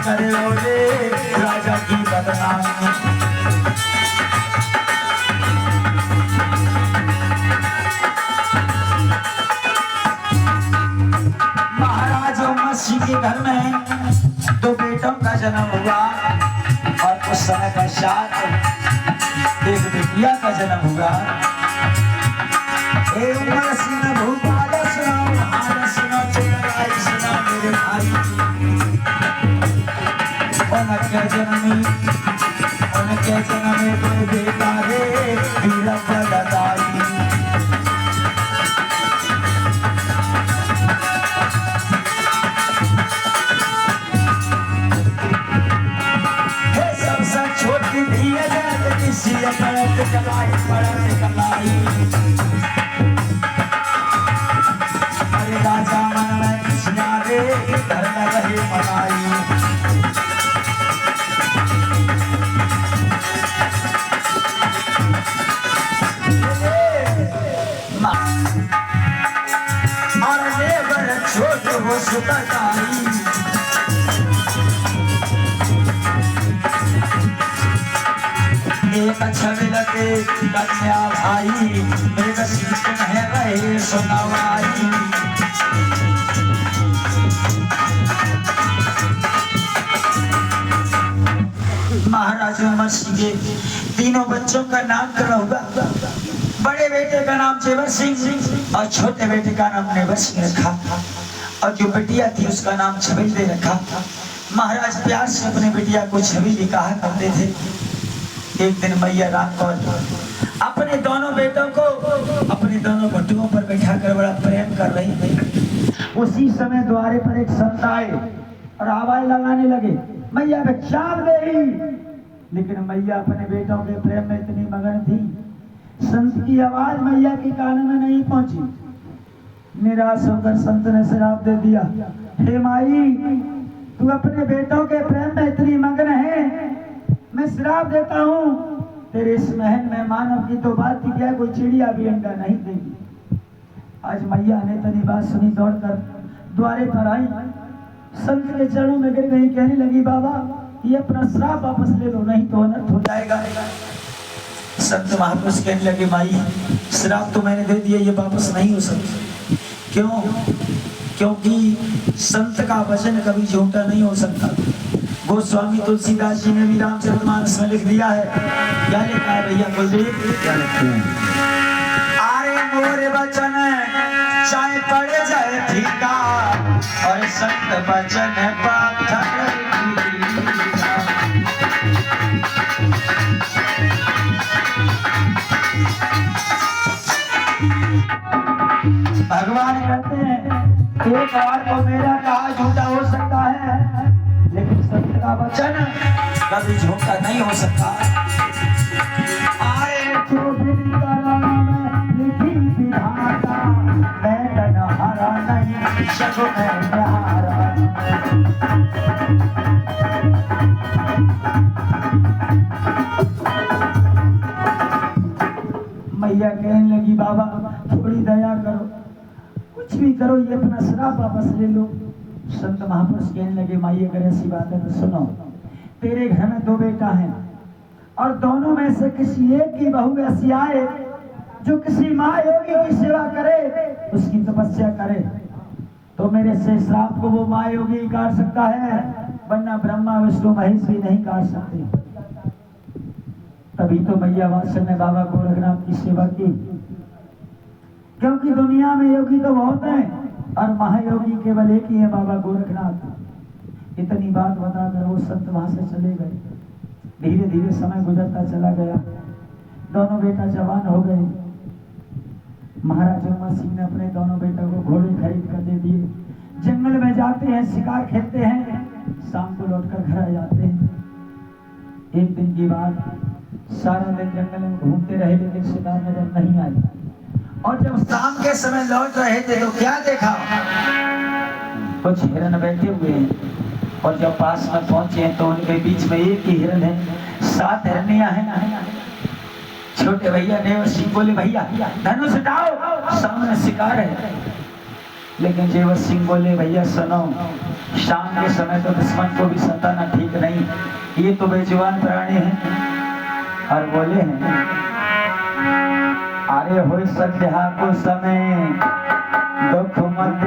करे बोले राजा की बदनामी। महाराज मसी के घर में दो बेटों का जन्म हुआ और उस समय का साथ एक बेटिया का जन्म हुआ। सुना भूपाल सुना सुना चुनाई सुना मेरे भाई उनके जन्मी कोई बेटा रे वीरभ दाई। सबसे छोटी थी किसी पढ़त कलाई अरे राजा मन में खुशियाँ रे घर में रहे मनाई। छोट हो सुताई एक छवि लगे कन्या भाई एक शीतन है रहे सुनवाई। महाराज मसी के तीनों बच्चों का नामकरण होगा। बड़े बेटे का नाम जेवर सिंह और छोटे बेटे का नाम नेवर सिंह रखा और जो बेटिया थी उसका नाम छबील दे रखा। महाराज प्यार से अपने बेटिया को छबील कहा करते थे। एक दिन मैया राम कौर अपने दोनों बेटों को अपने दोनों भट्टुओं पर बैठा कर बड़ा प्रेम कर रही थी। उसी समय द्वारे पर एक संत आए और आवाज लगाने लगे मैया भिक्षाम दे। लेकिन मैया अपने बेटों के प्रेम में इतनी मगन थी संत की आवाज मैया के कान में नहीं पहुंची। निराश होकर संत ने श्राप दे दिया हे माई तू अपने बेटों के प्रेम में इतनी मगन है मैं श्राप देता हूँ तेरे इस महल में मानव की तो बात ही क्या कोई चिड़िया भी अंडा नहीं देगी। आज मैया ने तनी बात सुनी दौड़कर द्वारे पर आई संत के चरणों में गिर गई कहने लगी बाबा ये अपना श्राप वापस ले लो नहीं तो अनर्थ हो जाएगा। संत महापुरुष कहने लगे माई श्राप तो मैंने दे दिया ये वापस नहीं हो सकता। क्यों? क्योंकि संत का वचन कभी झूठा नहीं हो सकता। गोस्वामी तुलसीदास जी ने भी रामचरितमानस में लिख दिया है। क्या लिखा है भैया कुलदीप? क्या लिखते हैं? अरे मोरे वचन चाहे पड़ जाए फीका और संत वचन पाथर भगवान कहते हैं एक बार तो मेरा कहा झूठा हो सकता है लेकिन सत्य का वचन कभी झूठा नहीं हो सकता। आए जो बिन कराम लिखी विधाता मैं डनहारा नहीं शगुन न्यारा। मैया कहने लगी बाबा थोड़ी दया करो कुछ भी करो ये अपना श्राप वापस ले लो। संत महापुरुष कहने लगे माई अगर ऐसी बात है तो सुनो तेरे घर में दो बेटा हैं और दोनों में से किसी एक की बहू ऐसी आए जो किसी माँ योगी की सेवा करे उसकी तपस्या करे तो मेरे से श्राप को वो माँ योगी काट सकता है वरना ब्रह्मा विष्णु महेश भी नहीं काट सकते। तभी तो मैया वात्सल ने बाबा गोरखनाथ की सेवा की क्योंकि दुनिया में योगी तो बहुत हैं और महायोगी केवल एक ही है बाबा गोरखनाथ। इतनी बात बताकर वो संत वहां से चले गए। धीरे धीरे समय गुजरता चला गया दोनों बेटा जवान हो गए। महाराज उमा सिंह ने अपने दोनों बेटों को घोड़े खरीद कर दे दिए। जंगल में जाते हैं शिकार खेलते हैं शाम को लौटकर घर आ जाते हैं। एक दिन की बात सारा दिन जंगल में घूमते रहे लेकिन शिकार नजर नहीं आई और जब शाम के समय लौट रहे थे तो क्या देखा कुछ हिरन बैठे हुए हैं और जब पास में पहुंचे तो उनके बीच में एक ही हिरन है 7 हिरनियां हैं। छोटे भैया देवर सिंह बोले भैया धनुष उठाओ सामने शिकार है। लेकिन जेवर सिंह बोले भैया सुनो, शाम के समय तो दुश्मन को भी सताना ठीक नहीं, ये तो बेजुबान प्राणी है। और बोले हैं अरे हो संध्या को समय दुख मत